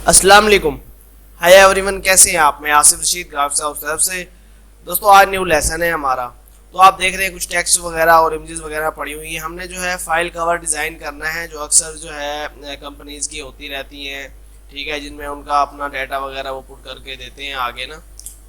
अस्सलाम वालेकुम। Hi everyone, कैसे हैं आप? मैं आसिफ रशीद ग्राफ साहब तरफ से। दोस्तों, आज न्यू लेसन है हमारा। तो आप देख रहे हैं कुछ टेक्स्ट वगैरह और इमेजेस वगैरह पड़ी हुई हैं। हमने जो है फाइल कवर डिज़ाइन करना है, जो अक्सर जो है कंपनीज की होती रहती हैं, ठीक है, जिनमें उनका अपना डाटा वगैरह वो पुट करके देते हैं आगे ना।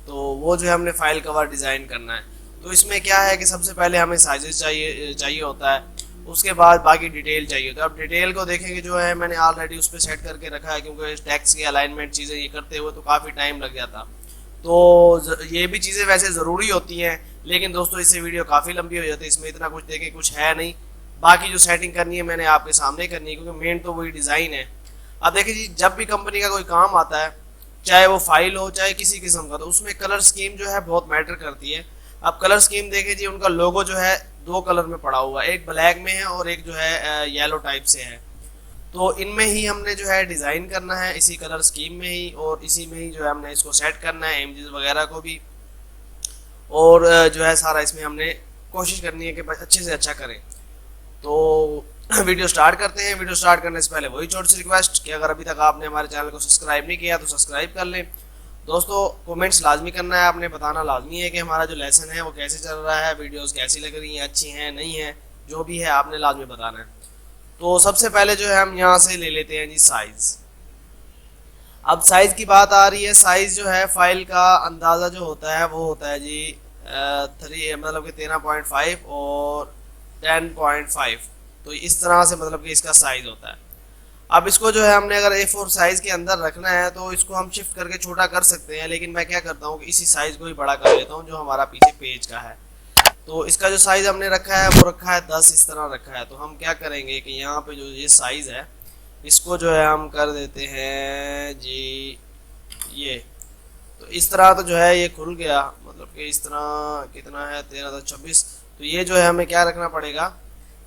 तो वो जो है हमने फाइल कवर डिज़ाइन करना है। तो इसमें क्या है कि सबसे पहले हमें साइजेस चाहिए होता है, उसके बाद बाकी डिटेल चाहिए। तो अब डिटेल को देखेंगे, जो है मैंने ऑलरेडी उस पर सेट करके रखा है, क्योंकि टैक्स की अलाइनमेंट चीज़ें ये करते हुए तो काफ़ी टाइम लग जाता। तो ये भी चीज़ें वैसे ज़रूरी होती हैं, लेकिन दोस्तों इससे वीडियो काफ़ी लंबी हो जाती है, इसमें इतना कुछ देखें कुछ है नहीं। बाकी जो सेटिंग करनी है मैंने आपके सामने करनी है, क्योंकि मेन तो वही डिज़ाइन है। अब देखिए जी, जब भी कंपनी का कोई काम आता है, चाहे वो फाइल हो चाहे किसी किस्म का, तो उसमें कलर स्कीम जो है बहुत मैटर करती है। अब कलर स्कीम देखे जी, उनका लोगो जो है दो कलर में पड़ा हुआ है, एक ब्लैक में है और एक जो है येलो टाइप से है। तो इनमें ही हमने जो है डिज़ाइन करना है, इसी कलर स्कीम में ही, और इसी में ही जो है हमने इसको सेट करना है, इमेजेस वगैरह को भी। और जो है सारा इसमें हमने कोशिश करनी है कि अच्छे से अच्छा करें। तो वीडियो स्टार्ट करते हैं। वीडियो स्टार्ट करने से पहले वही छोटी सी रिक्वेस्ट कि अगर अभी तक आपने हमारे चैनल को सब्सक्राइब नहीं किया तो सब्सक्राइब कर लें। दोस्तों, कमेंट्स लाजमी करना है, आपने बताना लाजमी है कि हमारा जो लेसन है वो कैसे चल रहा है, वीडियोस कैसी लग रही हैं, अच्छी हैं नहीं हैं, जो भी है आपने लाजमी बताना है। तो सबसे पहले जो है हम यहाँ से ले लेते हैं जी साइज़। अब साइज़ की बात आ रही है। साइज़ जो है फाइल का अंदाज़ा जो होता है वो होता है जी 3, मतलब कि 13.5 और 10.5। तो इस तरह से मतलब कि इसका साइज़ होता है। अब इसको जो है हमने अगर A4 साइज़ के अंदर रखना है तो इसको हम शिफ्ट करके छोटा कर सकते हैं, लेकिन मैं क्या करता हूँ कि इसी साइज़ को ही बड़ा कर लेता हूँ जो हमारा पीछे पेज का है। तो इसका जो साइज़ हमने रखा है वो रखा है 10, इस तरह रखा है। तो हम क्या करेंगे कि यहाँ पे जो ये साइज़ है इसको जो है हम कर देते हैं जी ये। तो इस तरह तो जो है ये खुल गया, मतलब कि इस तरह कितना है 13-26। तो ये जो है हमें क्या रखना पड़ेगा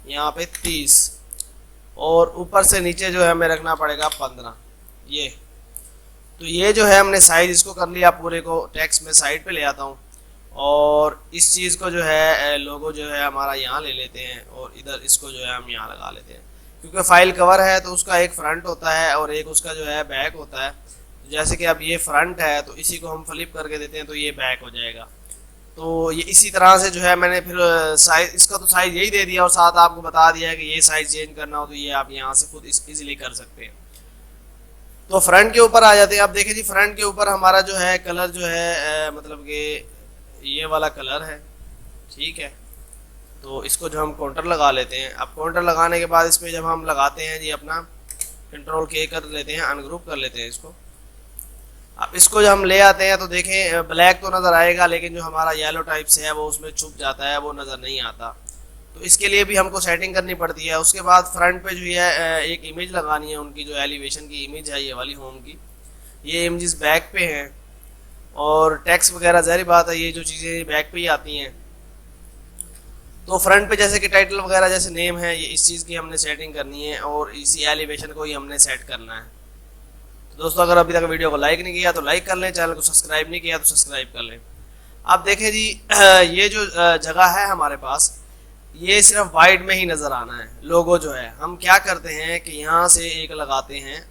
यहाँ पे 30, और ऊपर से नीचे जो है हमें रखना पड़ेगा 15। ये तो ये जो है हमने साइज इसको कर लिया, पूरे को टेक्स्ट में साइड पे ले आता हूँ, और इस चीज़ को जो है लोगो जो है हमारा यहाँ ले लेते हैं, और इधर इसको जो है हम यहाँ लगा लेते हैं। क्योंकि फाइल कवर है तो उसका एक फ्रंट होता है और एक उसका जो है बैक होता है। तो जैसे कि अब ये फ्रंट है तो इसी को हम फ्लिप करके देते हैं तो ये बैक हो जाएगा। तो ये इसी तरह से जो है मैंने फिर साइज, इसका तो साइज यही दे दिया और साथ आपको बता दिया है कि ये साइज चेंज करना हो तो ये आप यहाँ से खुद इजीली कर सकते हैं। तो फ्रंट के ऊपर आ जाते हैं। अब देखिए जी, फ्रंट के ऊपर हमारा जो है कलर जो है मतलब कि ये वाला कलर है, ठीक है। तो इसको जो हम काउंटर लगा लेते हैं। अब काउंटर लगाने के बाद इसमें जब हम लगाते हैं जी अपना Ctrl K कर लेते हैं, अनग्रुप कर लेते हैं इसको। अब इसको जब हम ले आते हैं तो देखें ब्लैक तो नज़र आएगा, लेकिन जो हमारा येलो टाइप से है वो उसमें छुप जाता है, वो नज़र नहीं आता। तो इसके लिए भी हमको सेटिंग करनी पड़ती है। उसके बाद फ्रंट पे जो है एक इमेज लगानी है, उनकी जो एलिवेशन की इमेज है ये वाली होम की। ये इमेजेस बैक पे हैं, और टेक्स्ट वगैरह ज़ाहिर बात है ये जो चीज़ें बैक पे ही आती हैं। तो फ्रंट पे जैसे कि टाइटल वगैरह जैसे नेम है, ये इस चीज़ की हमने सेटिंग करनी है, और इसी एलिवेशन को ही हमने सेट करना है। दोस्तों, अगर अभी तक वीडियो को लाइक नहीं किया तो लाइक कर लें, चैनल को सब्सक्राइब नहीं किया तो सब्सक्राइब कर लें। अब देखें जी, ये जो जगह है हमारे पास, ये सिर्फ वाइट में ही नज़र आना है। लोगो जो है हम क्या करते हैं कि यहाँ से एक लगाते हैं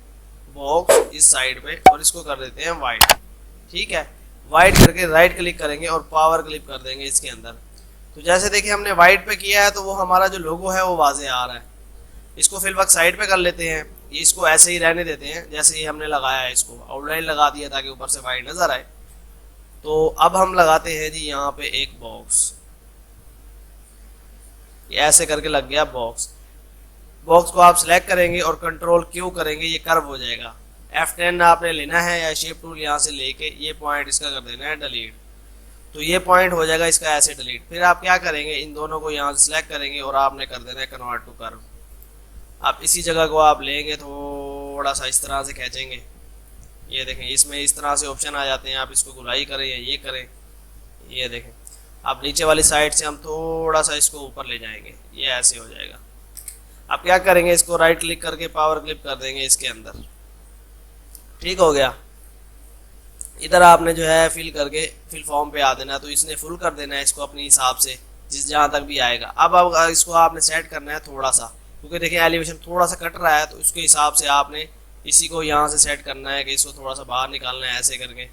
बॉक्स इस साइड पे, और इसको कर देते हैं वाइट, ठीक है। वाइट करके राइट क्लिक करेंगे और पावर क्लिक कर देंगे इसके अंदर। तो जैसे देखिए हमने वाइट पे किया है तो वो हमारा जो लोगो है वो वाजे आ रहा है। इसको फिल वक्त साइड पे कर लेते हैं, इसको ऐसे ही रहने देते हैं जैसे ही हमने लगाया है। इसको आउटलाइन लगा दिया ताकि ऊपर से वाइट नज़र आए। तो अब हम लगाते हैं जी यहाँ पे एक बॉक्स, ये ऐसे करके लग गया बॉक्स। बॉक्स को आप सिलेक्ट करेंगे और Ctrl Q करेंगे, ये कर्व हो जाएगा। F10 आपने लेना है या शेप टूल यहाँ से लेके ये पॉइंट इसका कर देना है डिलीट। तो ये पॉइंट हो जाएगा इसका ऐसे डिलीट। फिर आप क्या करेंगे, इन दोनों को यहाँ से सिलेक्ट करेंगे और आपने कर देना है कन्वर्ट टू कर्व। आप इसी जगह को आप लेंगे, थोड़ा सा इस तरह से खींचेंगे, ये देखें इसमें इस तरह से ऑप्शन आ जाते हैं। आप इसको गुलाई करें या ये करें, ये देखें। आप नीचे वाली साइड से हम थोड़ा सा इसको ऊपर ले जाएंगे, ये ऐसे हो जाएगा। आप क्या करेंगे, इसको राइट क्लिक करके पावर क्लिक कर देंगे इसके अंदर, ठीक हो गया। इधर आपने जो है फिल करके फिल फॉर्म पे आ देना, तो इसने फुल कर देना है इसको अपने हिसाब से जिस जहाँ तक भी आएगा। अब इसको आपने सेट करना है थोड़ा सा, क्योंकि देखिए एलिवेशन थोड़ा सा कट रहा है, तो उसके हिसाब से आपने इसी को यहाँ से सेट करना है कि इसको थोड़ा सा बाहर निकालना है ऐसे करके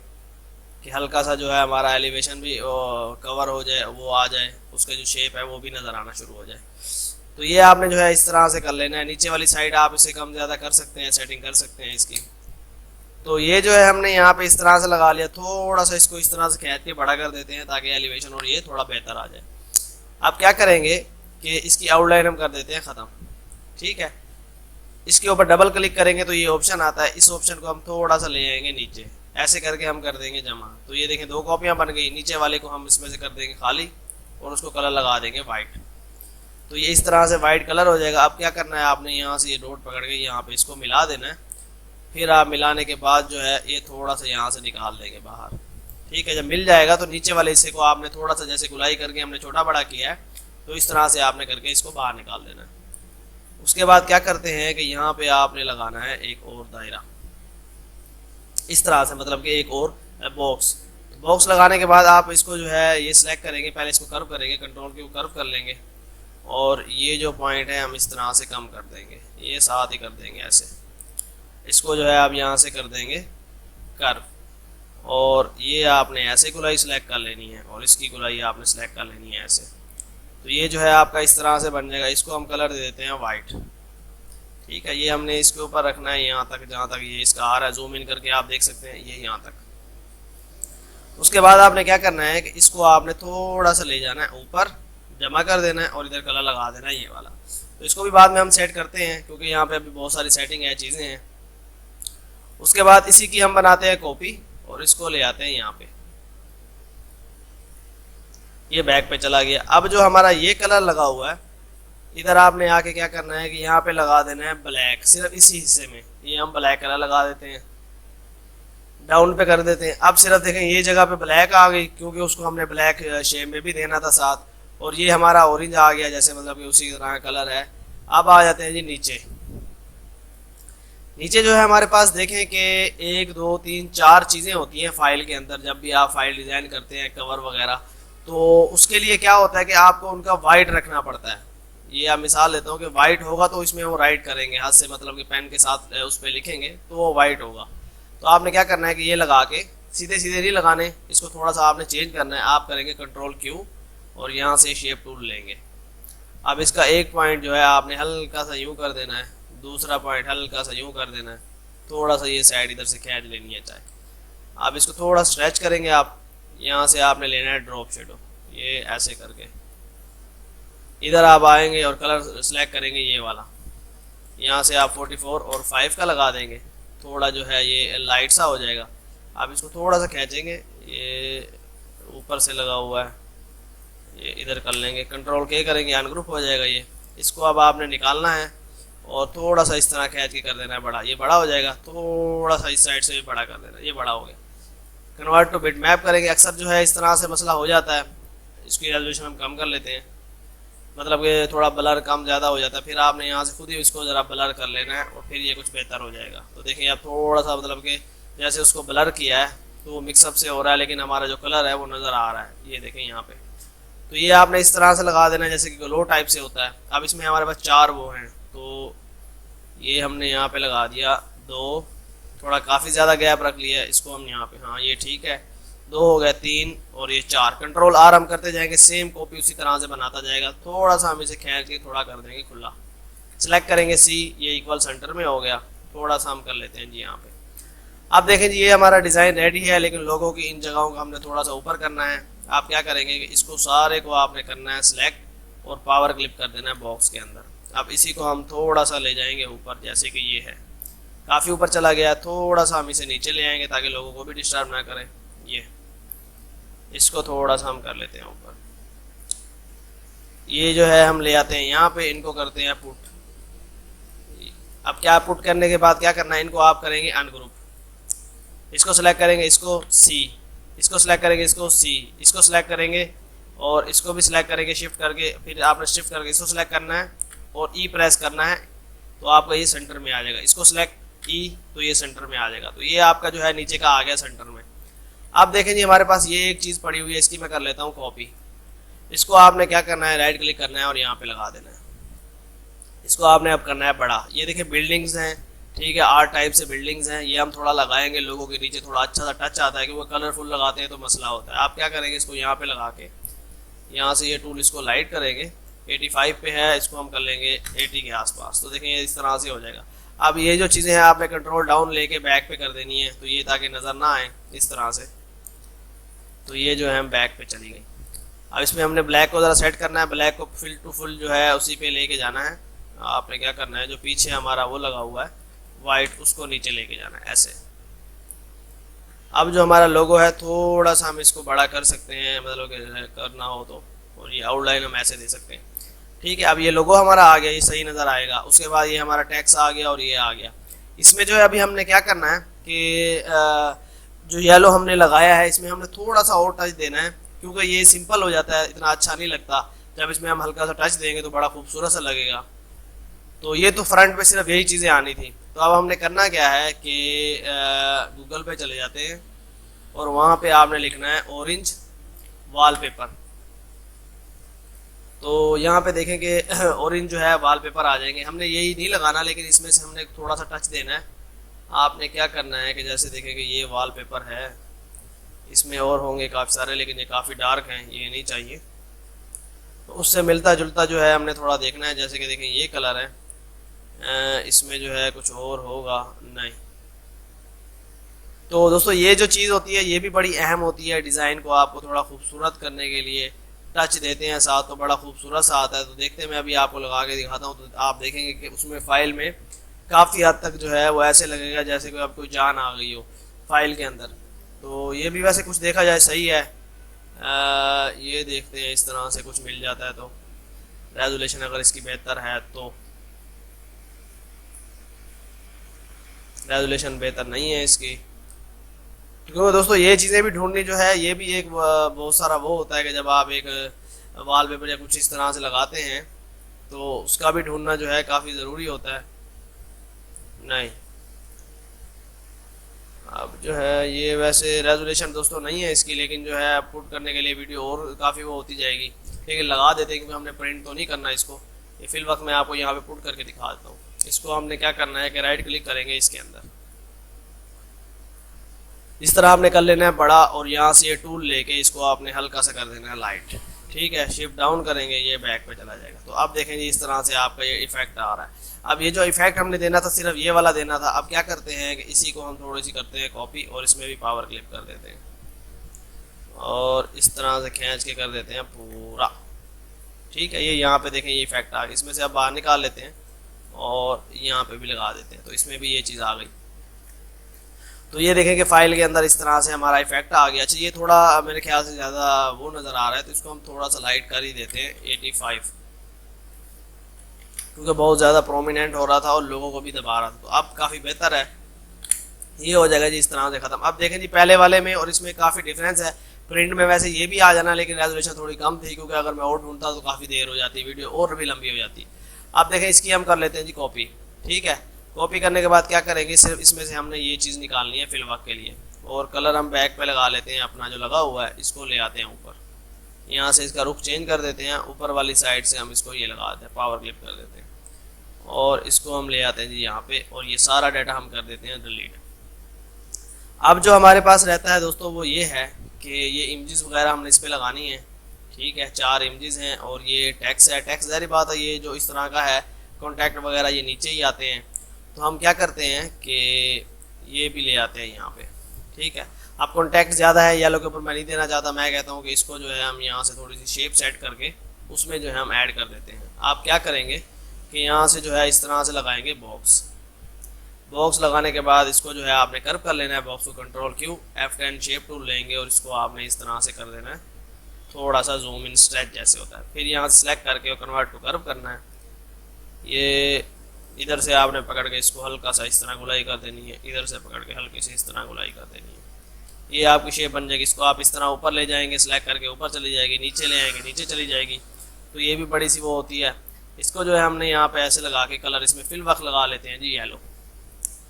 कि हल्का सा जो है हमारा एलिवेशन भी कवर हो जाए, वो आ जाए, उसका जो शेप है वो भी नज़र आना शुरू हो जाए। तो ये आपने जो है इस तरह से कर लेना है। नीचे वाली साइड आप इसे कम ज़्यादा कर सकते हैं, सेटिंग कर सकते हैं इसकी। तो ये जो है हमने यहाँ पे इस तरह से लगा लिया। थोड़ा सा इसको इस तरह से खींच के बड़ा कर देते हैं ताकि एलिवेशन और ये थोड़ा बेहतर आ जाए। अब क्या करेंगे कि इसकी आउटलाइन हम कर देते हैं ख़त्म। ठीक है, इसके ऊपर डबल क्लिक करेंगे तो ये ऑप्शन आता है। इस ऑप्शन को हम थोड़ा सा ले आएंगे नीचे, ऐसे करके हम कर देंगे जमा। तो ये देखें 2 कॉपियाँ बन गई। नीचे वाले को हम इसमें से कर देंगे खाली और उसको कलर लगा देंगे वाइट। तो ये इस तरह से वाइट कलर हो जाएगा। अब क्या करना है, आपने यहाँ से ये डॉट पकड़ के यहाँ पे इसको मिला देना है। फिर आप मिलाने के बाद जो है ये थोड़ा सा यहाँ से निकाल देंगे बाहर। ठीक है, जब मिल जाएगा तो नीचे वाले हिस्से को आपने थोड़ा सा जैसे गुलाई करके हमने छोटा बड़ा किया है, तो इस तरह से आपने करके इसको बाहर निकाल देना है। उसके बाद क्या करते हैं कि यहाँ पे आपने लगाना है एक और दायरा इस तरह से, मतलब कि एक और बॉक्स लगाने के बाद आप इसको जो है ये सिलेक्ट करेंगे। पहले इसको कर्व करेंगे, कंट्रोल के कर्व कर लेंगे और ये जो पॉइंट है हम इस तरह से कम कर देंगे, ये साथ ही कर देंगे ऐसे। इसको जो है आप यहाँ से कर देंगे कर्व और ये आपने ऐसे गुलाई सिलेक्ट कर लेनी है और इसकी गुलाई आपने सिलेक्ट कर लेनी है ऐसे। तो ये जो है आपका इस तरह से बन जाएगा। इसको हम कलर दे देते हैं वाइट। ठीक है, ये हमने इसके ऊपर रखना है यहाँ तक, जहाँ तक ये इसका आ रहा है। जूम इन करके आप देख सकते हैं ये यहाँ तक। उसके बाद आपने क्या करना है कि इसको आपने थोड़ा सा ले जाना है ऊपर, जमा कर देना है और इधर कलर लगा देना है ये वाला। तो इसको भी बाद में हम सेट करते हैं क्योंकि यहाँ पे अभी बहुत सारी सेटिंग है, चीज़ें हैं। उसके बाद इसी की हम बनाते हैं कॉपी और इसको ले आते हैं यहाँ पे। ये बैक पे चला गया। अब जो हमारा ये कलर लगा हुआ है, इधर आपने आके क्या करना है कि यहाँ पे लगा देना है ब्लैक। सिर्फ इसी हिस्से में ये हम ब्लैक कलर लगा देते हैं, डाउन पे कर देते हैं। अब सिर्फ देखें ये जगह पे ब्लैक आ गई क्योंकि उसको हमने ब्लैक शेप में भी देना था साथ। और ये हमारा ऑरेंज आ गया, जैसे मतलब कि उसी तरह का कलर है। अब आ जाते हैं जी नीचे। नीचे जो है हमारे पास देखें कि 1 2 3 4 चीज़ें होती हैं फाइल के अंदर। जब भी आप फाइल डिज़ाइन करते हैं, कवर वगैरह, तो उसके लिए क्या होता है कि आपको उनका वाइट रखना पड़ता है। ये आप मिसाल लेता हूँ कि वाइट होगा तो इसमें हम राइट करेंगे हाथ से, मतलब कि पेन के साथ उस पर लिखेंगे तो वो वाइट होगा। तो आपने क्या करना है कि ये लगा के सीधे सीधे नहीं लगाने, इसको थोड़ा सा आपने चेंज करना है। आप करेंगे कंट्रोल क्यू और यहाँ से शेप टूल लेंगे। अब इसका एक पॉइंट जो है आपने हल्का सा यूँ कर देना है, दूसरा पॉइंट हल्का सा यूँ कर देना है, थोड़ा सा ये साइड इधर से खींच लेनी है चाहे। आप इसको थोड़ा स्ट्रेच करेंगे। आप यहाँ से आपने लेना है ड्रॉप शेडो, ये ऐसे करके इधर आप आएंगे और कलर सेलेक्ट करेंगे ये वाला। यहाँ से आप 44 और 5 का लगा देंगे। थोड़ा जो है ये लाइट सा हो जाएगा। आप इसको थोड़ा सा खींचेंगे, ये ऊपर से लगा हुआ है, ये इधर कर लेंगे, कंट्रोल के करेंगे, अनग्रुप हो जाएगा ये। इसको अब आपने निकालना है और थोड़ा सा इस तरह खींच के कर देना है बड़ा, ये बड़ा हो जाएगा। थोड़ा सा इस साइड से भी बड़ा कर देना, ये बड़ा हो गया। कन्वर्ट टू बिट मैप करेंगे। अक्सर जो है इस तरह से मसला हो जाता है, इसकी रेजोल्यूशन हम कम कर लेते हैं, मतलब कि थोड़ा ब्लर कम ज़्यादा हो जाता है। फिर आपने यहाँ से खुद ही इसको ज़रा ब्लर कर लेना है और फिर ये कुछ बेहतर हो जाएगा। तो देखिए अब थोड़ा सा मतलब कि जैसे उसको ब्लर किया है तो वो मिक्सअप से हो रहा है, लेकिन हमारा जो कलर है वो नज़र आ रहा है, ये देखें यहाँ पे। तो ये आपने इस तरह से लगा देना है जैसे कि ग्लो टाइप से होता है। अब इसमें हमारे पास 4 वो हैं, तो ये हमने यहाँ पे लगा दिया 2, थोड़ा काफ़ी ज़्यादा गैप रख लिया है, इसको हम यहाँ पे, हाँ ये ठीक है, 2 हो गए, 3 और ये 4। कंट्रोल आर हम करते जाएंगे, सेम कॉपी उसी तरह से बनाता जाएगा। थोड़ा सा हम इसे खींच के थोड़ा कर देंगे खुला, सेलेक्ट करेंगे सी, ये इक्वल सेंटर में हो गया। थोड़ा सा हम कर लेते हैं जी यहाँ पे। अब देखें जी ये हमारा डिज़ाइन रेडी है, लेकिन लोगों की इन जगहों को हमने थोड़ा सा ऊपर करना है। आप क्या करेंगे कि इसको सारे को आपने करना है सिलेक्ट और पावर क्लिप कर देना है बॉक्स के अंदर। अब इसी को हम थोड़ा सा ले जाएंगे ऊपर, जैसे कि ये है, काफ़ी ऊपर चला गया। थोड़ा सा हम इसे नीचे ले आएंगे ताकि लोगों को भी डिस्टर्ब ना करें। ये इसको थोड़ा सा हम कर लेते हैं ऊपर। ये जो है हम ले आते हैं यहाँ पे, इनको करते हैं पुट। अब क्या पुट करने के बाद क्या करना है, इनको आप करेंगे अनग्रुप। इसको सेलेक्ट करेंगे, इसको सी, इसको सेलेक्ट करेंगे, इसको सी, इसको सेलेक्ट करेंगे और इसको भी सिलेक्ट करेंगे शिफ्ट करके। फिर आपने शिफ्ट करके इसको सिलेक्ट करना है और ई प्रेस करना है तो आपका ये सेंटर में आ जाएगा। इसको सिलेक्ट ई तो ये सेंटर में आ जाएगा। तो ये आपका जो है नीचे का आ गया सेंटर में। अब देखें जी हमारे पास ये एक चीज़ पड़ी हुई है, इसकी मैं कर लेता हूँ कॉपी। इसको आपने क्या करना है, राइट क्लिक करना है और यहाँ पे लगा देना है। इसको आपने अब करना है बड़ा। ये देखिए बिल्डिंग्स हैं, ठीक है, 8 टाइप से बिल्डिंग्स हैं, ये हम थोड़ा लगाएंगे लोगों के नीचे, थोड़ा अच्छा सा टच आता है कि वो कलरफुल लगाते हैं तो मसला होता है। आप क्या करेंगे, इसको यहाँ पे लगा के यहाँ से ये टूल इसको लाइट करेंगे, 85 पे है, इसको हम कर लेंगे 80 के आसपास, तो देखें इस तरह से हो जाएगा। अब ये जो चीज़ें हैं आपने कंट्रोल डाउन लेके बैक पे कर देनी है, तो ये ताकि नज़र ना आए इस तरह से, तो ये जो है हम बैक पे चली गई। अब इसमें हमने ब्लैक को ज़रा सेट करना है, ब्लैक को फिल टू फुल जो है उसी पे लेके जाना है। आपने क्या करना है, जो पीछे हमारा वो लगा हुआ है वाइट, उसको नीचे लेके जाना है ऐसे। अब जो हमारा लोगो है थोड़ा सा हम इसको बड़ा कर सकते हैं, मतलब करना हो तो, और ये आउटलाइन हम ऐसे दे सकते हैं। ठीक है, अब ये लोगो हमारा आ गया, ये सही नज़र आएगा। उसके बाद ये हमारा टैक्स आ गया और ये आ गया। इसमें जो है अभी हमने क्या करना है कि जो येलो हमने लगाया है इसमें हमने थोड़ा सा और टच देना है, क्योंकि ये सिंपल हो जाता है, इतना अच्छा नहीं लगता। जब इसमें हम हल्का सा टच देंगे तो बड़ा खूबसूरत सा लगेगा। तो ये तो फ्रंट पे सिर्फ यही चीज़ें आनी थी। तो अब हमने करना क्या है कि गूगल पे चले जाते हैं और वहाँ पे आपने लिखना है ऑरेंज वॉलपेपर। तो यहाँ पे देखें कि ऑरेंज जो है वॉलपेपर आ जाएंगे। हमने यही नहीं लगाना, लेकिन इसमें से हमने थोड़ा सा टच देना है। आपने क्या करना है कि जैसे देखें कि ये वॉलपेपर है, इसमें और होंगे काफ़ी सारे, लेकिन ये काफ़ी डार्क हैं, ये नहीं चाहिए। तो उससे मिलता जुलता जो है हमने थोड़ा देखना है। जैसे कि देखें ये कलर है, इसमें जो है कुछ और होगा नहीं। तो दोस्तों ये जो चीज़ होती है ये भी बड़ी अहम होती है, डिज़ाइन को आपको थोड़ा खूबसूरत करने के लिए टच देते हैं साथ, तो बड़ा खूबसूरत सा आता है। तो देखते हैं, मैं अभी आपको लगा के दिखाता हूँ, तो आप देखेंगे कि उसमें फ़ाइल में काफ़ी हद तक जो है वो ऐसे लगेगा जैसे कि अब कोई जान आ गई हो फाइल के अंदर। तो ये भी वैसे कुछ देखा जाए सही है। ये देखते हैं, इस तरह से कुछ मिल जाता है तो रेजोल्यूशन अगर इसकी बेहतर है तो। रेजोल्यूशन बेहतर नहीं है इसकी, क्योंकि दोस्तों ये चीज़ें भी ढूंढनी जो है, ये भी एक बहुत सारा वो होता है कि जब आप एक वॉलपेपर या कुछ इस तरह से लगाते हैं तो उसका भी ढूंढना जो है काफ़ी ज़रूरी होता है। नहीं, अब जो है ये वैसे रेजोल्यूशन दोस्तों नहीं है इसकी, लेकिन जो है पुट करने के लिए वीडियो और काफ़ी वो होती जाएगी, लेकिन लगा देते हैं क्योंकि हमने प्रिंट तो नहीं करना इसको। ये फिल वक्त मैं आपको यहाँ पे पुट करके दिखा देता हूँ। इसको हमने क्या करना है कि राइट क्लिक करेंगे इसके अंदर, इस तरह आपने कर लेना है बड़ा, और यहाँ से ये टूल लेके इसको आपने हल्का सा कर देना है लाइट। ठीक है, शिफ्ट डाउन करेंगे, ये बैक पे चला जाएगा। तो अब देखेंगे इस तरह से आपका ये इफेक्ट आ रहा है। अब ये जो इफेक्ट हमने देना था सिर्फ ये वाला देना था। अब क्या करते हैं कि इसी को हम थोड़ी सी करते हैं कॉपी, और इसमें भी पावर क्लिप कर देते हैं और इस तरह से खींच के कर देते हैं पूरा। ठीक है, ये यहाँ पे देखें ये इफेक्ट आ गया। इसमें से अब बाहर निकाल लेते हैं और यहाँ पे भी लगा देते हैं, तो इसमें भी ये चीज़ आ गई। तो ये देखें कि फाइल के अंदर इस तरह से हमारा इफेक्ट आ गया। अच्छा, ये थोड़ा मेरे ख्याल से ज़्यादा वो नज़र आ रहा है, तो इसको हम थोड़ा सा लाइट कर ही देते हैं 85, क्योंकि बहुत ज़्यादा प्रोमिनेंट हो रहा था और लोगों को भी दबा रहा था। तो अब काफ़ी बेहतर है, ये हो जाएगा जी इस तरह से ख़त्म। अब देखें जी पहले वाले में और इसमें काफ़ी डिफरेंस है। प्रिंट में वैसे ये भी आ जाना, लेकिन रेजोल्यूशन थोड़ी कम थी, क्योंकि अगर मैं और ढूंढता तो काफ़ी देर हो जाती, वीडियो और भी लंबी हो जाती। अब देखें इसकी हम कर लेते हैं जी कॉपी। ठीक है, कॉपी करने के बाद क्या करेंगे, सिर्फ इसमें से हमने ये चीज़ निकालनी है फिल वर्क के लिए, और कलर हम बैक पे लगा लेते हैं अपना जो लगा हुआ है, इसको ले आते हैं ऊपर। यहाँ से इसका रुख चेंज कर देते हैं, ऊपर वाली साइड से हम इसको ये लगा देते हैं, पावर क्लिप कर देते हैं, और इसको हम ले आते हैं जी यहाँ पे, और ये सारा डाटा हम कर देते हैं डिलीट। अब जो हमारे पास रहता है दोस्तों वो ये है कि ये इमेजेस वगैरह हमने इस पर लगानी है। ठीक है, 4 इमेजेस हैं और ये टेक्स्ट है। टेक्स्ट ज़ाहिर बात है ये जो इस तरह का है, कॉन्टैक्ट वगैरह ये नीचे ही आते हैं। तो हम क्या करते हैं कि ये भी ले आते हैं यहाँ पे। ठीक है, अब कॉन्टैक्ट ज़्यादा है, येलो के ऊपर मैं नहीं देना चाहता, मैं कहता हूँ कि इसको जो है हम यहाँ से थोड़ी सी शेप सेट करके उसमें जो है हम ऐड कर देते हैं। आप क्या करेंगे कि यहाँ से जो है इस तरह से लगाएंगे बॉक्स। बॉक्स लगाने के बाद इसको जो है आपने कर्व कर लेना है, बॉक्स को control Q F10 shape tool लेंगे और इसको आपने इस तरह से कर देना है, थोड़ा सा जूम इन स्ट्रेच जैसे होता है। फिर यहाँ से सिलेक्ट करके कन्वर्ट टू कर्व करना है। ये इधर से आपने पकड़ के इसको हल्का सा इस तरह गुलाई कर देनी है, इधर से पकड़ के हल्की से इस तरह गुलाई कर देनी है। ये आपकी शेप बन जाएगी। इसको आप इस तरह ऊपर ले जाएंगे, सिलेक्ट करके ऊपर चली जाएगी, नीचे ले आएंगे नीचे चली जाएगी। तो ये भी बड़ी सी वो होती है। इसको जो है हमने यहाँ पे ऐसे लगा के कलर इसमें फिल वर्क लगा लेते हैं जी येलो।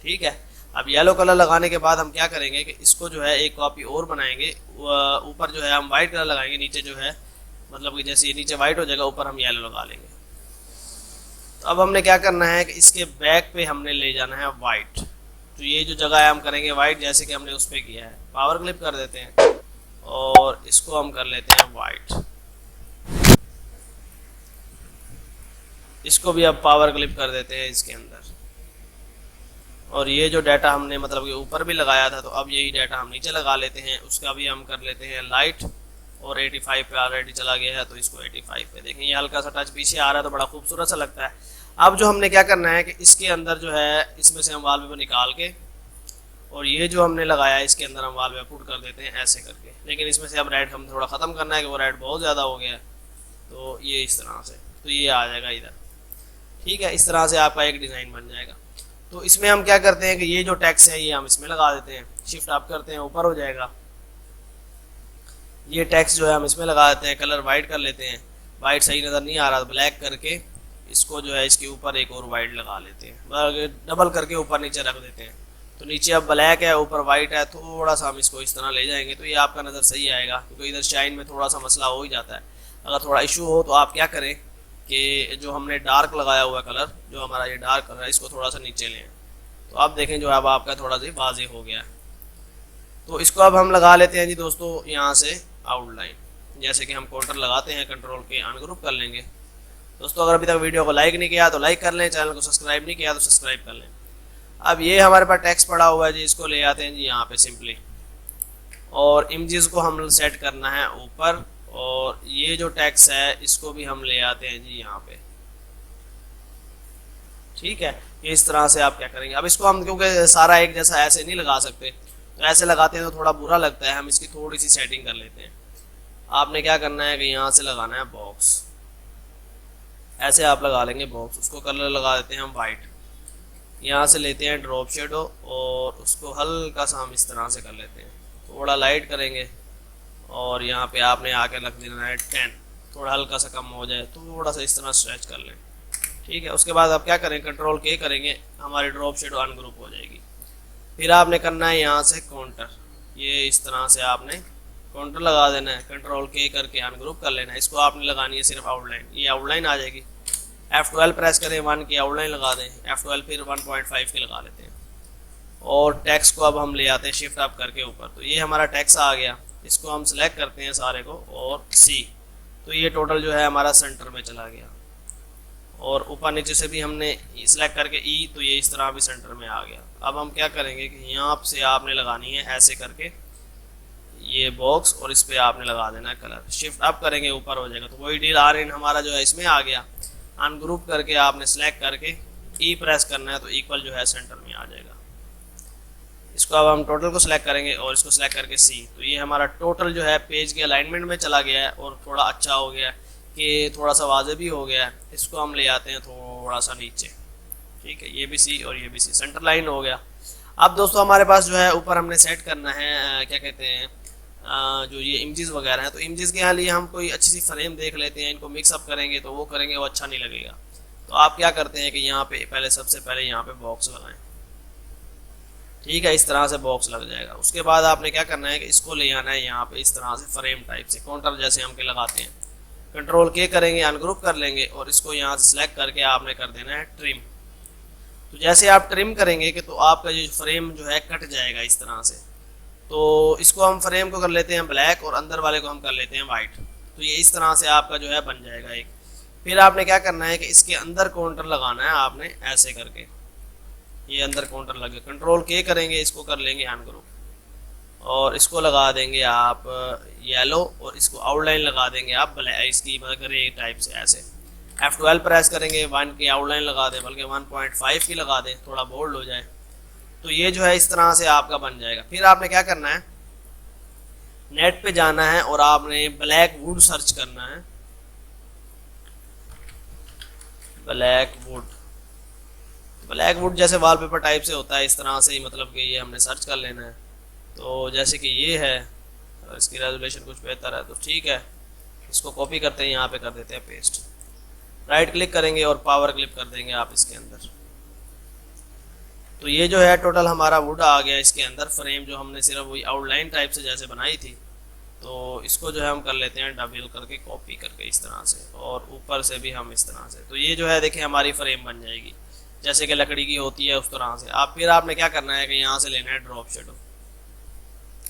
ठीक है, अब येलो कलर लगाने के बाद हम क्या करेंगे कि इसको जो है एक कॉपी और बनाएंगे। ऊपर जो है हम वाइट कलर लगाएंगे, नीचे जो है मतलब कि जैसे ये नीचे वाइट हो जाएगा ऊपर हम येलो लगा लेंगे। तो अब हमने क्या करना है कि इसके बैक पे हमने ले जाना है वाइट। तो ये जो जगह है हम करेंगे वाइट, जैसे कि हमने उस पर किया है। पावर क्लिप कर देते हैं और इसको हम कर लेते हैं वाइट। इसको भी अब पावर क्लिप कर देते हैं इसके अंदर। और ये जो डाटा हमने मतलब कि ऊपर भी लगाया था, तो अब यही डाटा हम नीचे लगा लेते हैं। उसका भी हम कर लेते हैं लाइट, और 85 पे ऑलरेडी चला गया है, तो इसको 85 पे देखें। ये हल्का सा टच पीछे आ रहा है तो बड़ा खूबसूरत सा लगता है। अब जो हमने क्या करना है कि इसके अंदर जो है इसमें से हम वॉलपेपर निकाल के, और ये जो हमने लगाया है इसके अंदर हम वॉलपेपर पुट कर देते हैं ऐसे करके। लेकिन इसमें से अब रेड हम थोड़ा ख़त्म करना है कि वो रेड बहुत ज़्यादा हो गया है। तो ये इस तरह से, तो ये आ जाएगा इधर। ठीक है, इस तरह से आपका एक डिज़ाइन बन जाएगा। तो इसमें हम क्या करते हैं कि ये जो टैक्स है ये हम इसमें लगा देते हैं। शिफ्ट अप करते हैं, ऊपर हो जाएगा। ये टैक्स जो है हम इसमें लगा देते हैं। कलर वाइट कर लेते हैं। वाइट सही नज़र नहीं आ रहा तो ब्लैक करके इसको जो है इसके ऊपर एक और वाइट लगा लेते हैं। डबल करके ऊपर नीचे रख देते हैं। तो नीचे अब ब्लैक है, ऊपर वाइट है। थोड़ा सा हम इसको इस तरह ले जाएंगे तो ये आपका नज़र सही आएगा, क्योंकि इधर शाइन में थोड़ा सा मसला हो ही जाता है। अगर थोड़ा इशू हो तो आप क्या करें कि जो हमने डार्क लगाया हुआ कलर, जो हमारा ये डार्क कलर है, इसको थोड़ा सा नीचे लें। तो आप देखें जो अब आपका थोड़ा सा वाज़ेह हो गया है। तो इसको अब हम लगा लेते हैं जी दोस्तों यहाँ से आउटलाइन। जैसे कि हम काउंटर लगाते हैं, कंट्रोल के अनग्रुप कर लेंगे। दोस्तों अगर अभी तक वीडियो को लाइक नहीं किया तो लाइक कर लें, चैनल को सब्सक्राइब नहीं किया तो सब्सक्राइब कर लें। अब ये हमारे पास टेक्स्ट पड़ा हुआ है जी, इसको ले आते हैं जी यहाँ पे सिंपली, और इमेजेस को हम सेट करना है ऊपर। और ये जो टेक्स्ट है इसको भी हम ले आते हैं जी यहाँ पे। ठीक है, ये इस तरह से आप क्या करेंगे। अब इसको हम क्योंकि सारा एक जैसा ऐसे नहीं लगा सकते, तो ऐसे लगाते हैं तो थोड़ा बुरा लगता है। हम इसकी थोड़ी सी सेटिंग कर लेते हैं। आपने क्या करना है कि यहाँ से लगाना है बॉक्स, ऐसे आप लगा लेंगे बॉक्स। उसको कलर लगा देते हैं हम वाइट। यहाँ से लेते हैं ड्रॉप शेडो और उसको हल्का सा हम इस तरह से कर लेते हैं। थोड़ा लाइट करेंगे और यहाँ पे आपने आके रख देना है 10। थोड़ा हल्का सा कम हो जाए, थोड़ा सा इस तरह स्ट्रेच कर लें। ठीक है, उसके बाद आप क्या करें, कंट्रोल के करेंगे, हमारी ड्रॉप शेडो अनग्रुप हो जाएगी। फिर आपने करना है यहाँ से काउंटर। ये इस तरह से आपने काउंटर लगा देना है। कंट्रोल के करके अनग्रुप कर लेना है। इसको आपने लगानी है सिर्फ आउटलाइन। ये आउटलाइन आ जाएगी। F12 प्रेस करें, 1 की आउटलाइन लगा दें। F12 फिर 1.5 की लगा लेते हैं। और टेक्स्ट को अब हम ले आते हैं शिफ्ट अप करके ऊपर। तो ये हमारा टेक्स्ट आ गया। इसको हम सिलेक्ट करते हैं सारे को और C। तो ये टोटल जो है हमारा सेंटर में चला गया। और ऊपर नीचे से भी हमने सिलेक्ट करके E, तो ये इस तरह भी सेंटर में आ गया। अब हम क्या करेंगे कि यहाँ से आपने लगानी है ऐसे करके ये बॉक्स, और इस पे आपने लगा देना है कलर। शिफ्ट अप करेंगे, ऊपर हो जाएगा। तो वही डील R हमारा जो है इसमें आ गया। अनग्रुप करके आपने सिलेक्ट करके E प्रेस करना है, तो इक्वल जो है सेंटर में आ जाएगा। इसको अब हम टोटल को सिलेक्ट करेंगे और इसको सिलेक्ट करके C। तो ये हमारा टोटल जो है पेज के अलाइनमेंट में चला गया है और थोड़ा अच्छा हो गया है कि थोड़ा सा वाज़ेह भी हो गया है। इसको हम ले आते हैं थोड़ा सा नीचे। ठीक है, ये भी C और ये भी C, सेंटर लाइन हो गया। अब दोस्तों हमारे पास जो है ऊपर हमने सेट करना है क्या कहते हैं जो ये इमेजेस वगैरह हैं। तो इमेजेस के लिए हम कोई अच्छी सी फ्रेम देख लेते हैं। इनको मिक्सअप करेंगे तो वो करेंगे, वो अच्छा नहीं लगेगा। तो आप क्या करते हैं कि यहाँ पे पहले सबसे पहले यहाँ पे बॉक्स लगाएं। ठीक है, इस तरह से बॉक्स लग जाएगा। उसके बाद आपने क्या करना है कि इसको ले आना है यहाँ पे इस तरह से फ्रेम टाइप से, काउंटर जैसे हम के लगाते हैं। कंट्रोल के करेंगे, अनग्रुप कर लेंगे और इसको यहाँ से सिलेक्ट करके आपने कर देना है ट्रिम। तो जैसे आप ट्रिम करेंगे कि तो आपका ये फ्रेम जो है कट जाएगा इस तरह से। तो इसको हम फ्रेम को कर लेते हैं ब्लैक और अंदर वाले को हम कर लेते हैं वाइट। तो ये इस तरह से आपका जो है बन जाएगा एक। फिर आपने क्या करना है कि इसके अंदर काउंटर लगाना है आपने ऐसे करके। ये अंदर काउंटर लगे, कंट्रोल के करेंगे, इसको कर लेंगे अनग्रुप और इसको लगा देंगे आप येलो और इसको आउटलाइन लगा देंगे आप ब्लैक, इसकी ग्रे टाइप से ऐसे। F12 प्रेस करेंगे, 1 की आउटलाइन लगा दें, बल्कि 1.5 की लगा दें, थोड़ा बोल्ड हो जाए। तो ये जो है इस तरह से आपका बन जाएगा। फिर आपने क्या करना है, नेट पे जाना है और आपने ब्लैक वुड सर्च करना है। ब्लैक वुड जैसे वॉलपेपर टाइप से होता है, इस तरह से ही मतलब कि ये हमने सर्च कर लेना है। तो जैसे कि ये है, इसकी रेजोल्यूशन कुछ बेहतर है तो ठीक है, इसको कॉपी करते हैं, यहाँ पे कर देते हैं पेस्ट। राइट क्लिक करेंगे और पावर क्लिप कर देंगे आप इसके अंदर। तो ये जो है टोटल हमारा वुड आ गया इसके अंदर, फ्रेम जो हमने सिर्फ वही आउटलाइन टाइप से जैसे बनाई थी। तो इसको जो है हम कर लेते हैं डबल करके कॉपी करके इस तरह से, और ऊपर से भी हम इस तरह से। तो ये जो है देखिए हमारी फ्रेम बन जाएगी जैसे कि लकड़ी की होती है उस तरह से। आप फिर आपने क्या करना है कि यहाँ से लेना है ड्रॉप शेडो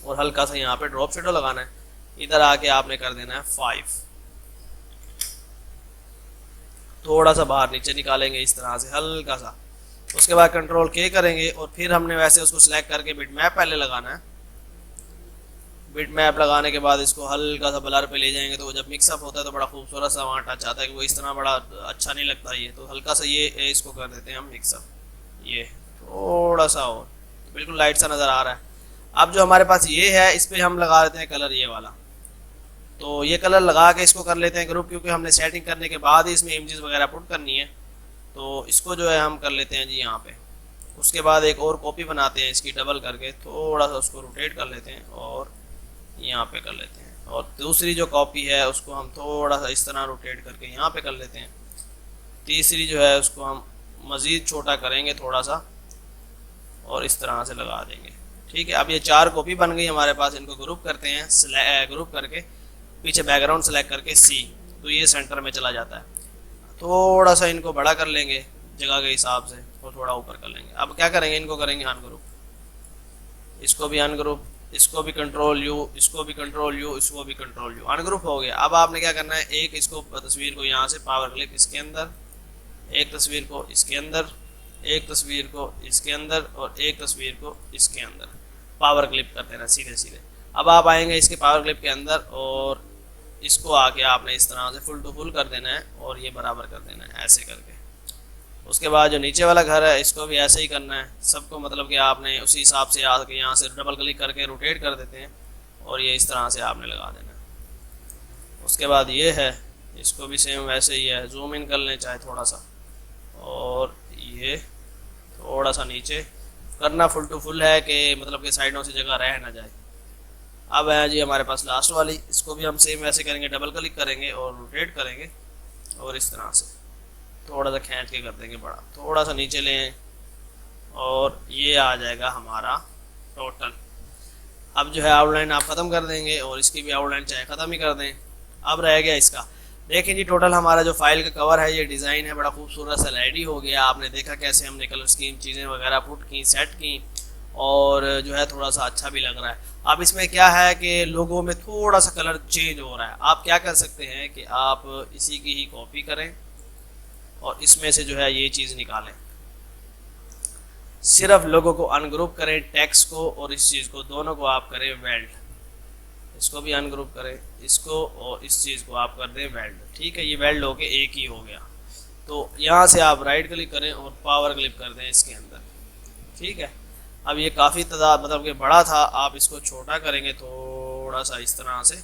और हल्का सा यहाँ पे ड्रॉप शेडो लगाना है। इधर आके आपने कर देना है 5, थोड़ा सा बाहर नीचे निकालेंगे इस तरह से हल्का सा। उसके बाद कंट्रोल के करेंगे और फिर हमने वैसे उसको सिलेक्ट करके बिट मैप पहले लगाना है। बिट मैप लगाने के बाद इसको हल्का सा ब्लर पे ले जाएंगे, तो जब मिक्सअप होता है तो बड़ा खूबसूरत सा वहाँ टच आता है कि वो इस तरह बड़ा अच्छा नहीं लगता ये। तो हल्का सा ये इसको कर देते हैं हम मिक्सअप, ये थोड़ा सा और बिल्कुल लाइट सा नज़र आ रहा है। अब जो हमारे पास ये है इस पर हम लगा देते हैं कलर ये वाला। तो ये कलर लगा के इसको कर लेते हैं ग्रुप, क्योंकि हमने सेटिंग करने के बाद ही इसमें इमेजेस वगैरह पुट करनी है। तो इसको जो है हम कर लेते हैं जी यहाँ पे। उसके बाद एक और कॉपी बनाते हैं इसकी डबल करके, थोड़ा सा उसको रोटेट कर लेते हैं और यहाँ पे कर लेते हैं। और दूसरी जो कॉपी है उसको हम थोड़ा सा इस तरह रोटेट करके यहाँ पे कर लेते हैं। तीसरी जो है उसको हम मज़ीद छोटा करेंगे थोड़ा सा और इस तरह से लगा देंगे। ठीक है, अब ये 4 कॉपी बन गई हमारे पास। इनको ग्रुप करते हैं, ग्रुप करके पीछे बैकग्राउंड सेलेक्ट करके C, तो ये सेंटर में चला जाता है। थोड़ा सा इनको बड़ा कर लेंगे जगह के हिसाब से और थोड़ा ऊपर कर लेंगे। अब क्या करेंगे, इनको करेंगे अनग्रुप, इसको भी अनग्रुप, इसको भी कंट्रोल U, इसको भी कंट्रोल U, इसको भी कंट्रोल U। अनग्रुप हो गया। अब आपने क्या करना है, एक इसको तस्वीर को यहाँ से पावर क्लिप इसके अंदर, एक तस्वीर को इसके अंदर, एक तस्वीर को इसके अंदर और एक तस्वीर को इसके अंदर पावर क्लिप कर देना सीधे सीधे। अब आप आएंगे इसके पावर क्लिप के अंदर और इसको आके आपने इस तरह से फुल टू फुल कर देना है और ये बराबर कर देना है ऐसे करके। उसके बाद जो नीचे वाला घर है इसको भी ऐसे ही करना है सबको, मतलब कि आपने उसी हिसाब से आके यहाँ से डबल क्लिक करके रोटेट कर देते हैं और ये इस तरह से आपने लगा देना है। उसके बाद ये है, इसको भी सेम वैसे ही है, जूम इन कर लें चाहे थोड़ा सा, और ये थोड़ा सा नीचे करना फुल टू फुल है कि मतलब कि साइडों से जगह रह ना जाए। अब है जी हमारे पास लास्ट वाली, इसको भी हम सेम वैसे करेंगे, डबल क्लिक करेंगे और रोटेट करेंगे और इस तरह से थोड़ा सा खींच के कर देंगे बड़ा, थोड़ा सा नीचे लें और ये आ जाएगा हमारा टोटल। अब जो है आउटलाइन आप ख़त्म कर देंगे और इसकी भी आउटलाइन चाहे ख़त्म ही कर दें। अब रह गया इसका, देखें जी टोटल हमारा जो फाइल का कवर है, ये डिज़ाइन है, बड़ा खूबसूरत सा रेडी हो गया। आपने देखा कैसे हमने कलर स्कीम चीज़ें वगैरह पुट की, सेट की और जो है थोड़ा सा अच्छा भी लग रहा है। अब इसमें क्या है कि लोगों में थोड़ा सा कलर चेंज हो रहा है। आप क्या कर सकते हैं कि आप इसी की ही कॉपी करें और इसमें से जो है ये चीज़ निकालें, सिर्फ लोगों को अनग्रुप करें, टेक्स्ट को और इस चीज़ को, दोनों को आप करें वेल्ड। इसको भी अनग्रुप करें, इसको और इस चीज़ को आप कर दें वेल्ड। ठीक है, ये वेल्ड होके एक ही हो गया। तो यहाँ से आप राइट क्लिक करें और पावर क्लिक कर दें इसके अंदर। ठीक है, अब ये काफ़ी तादाद मतलब कि बड़ा था, आप इसको छोटा करेंगे थोड़ा सा इस तरह से,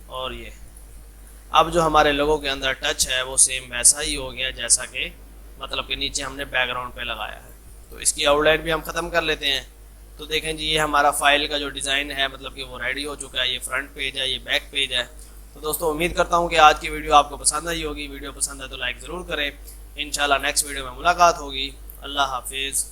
और ये अब जो हमारे लोगों के अंदर टच है वो सेम वैसा ही हो गया जैसा कि मतलब कि नीचे हमने बैकग्राउंड पे लगाया है। तो इसकी आउटलाइन भी हम ख़त्म कर लेते हैं। तो देखें जी ये हमारा फाइल का जो डिज़ाइन है मतलब कि वो रेडी हो चुका है। ये फ्रंट पेज है, ये बैक पेज है। तो दोस्तों उम्मीद करता हूँ कि आज की वीडियो आपको पसंद आई होगी। वीडियो पसंद है तो लाइक ज़रूर करें। इंशाल्लाह नेक्स्ट वीडियो में मुलाकात होगी। अल्लाह हाफिज़।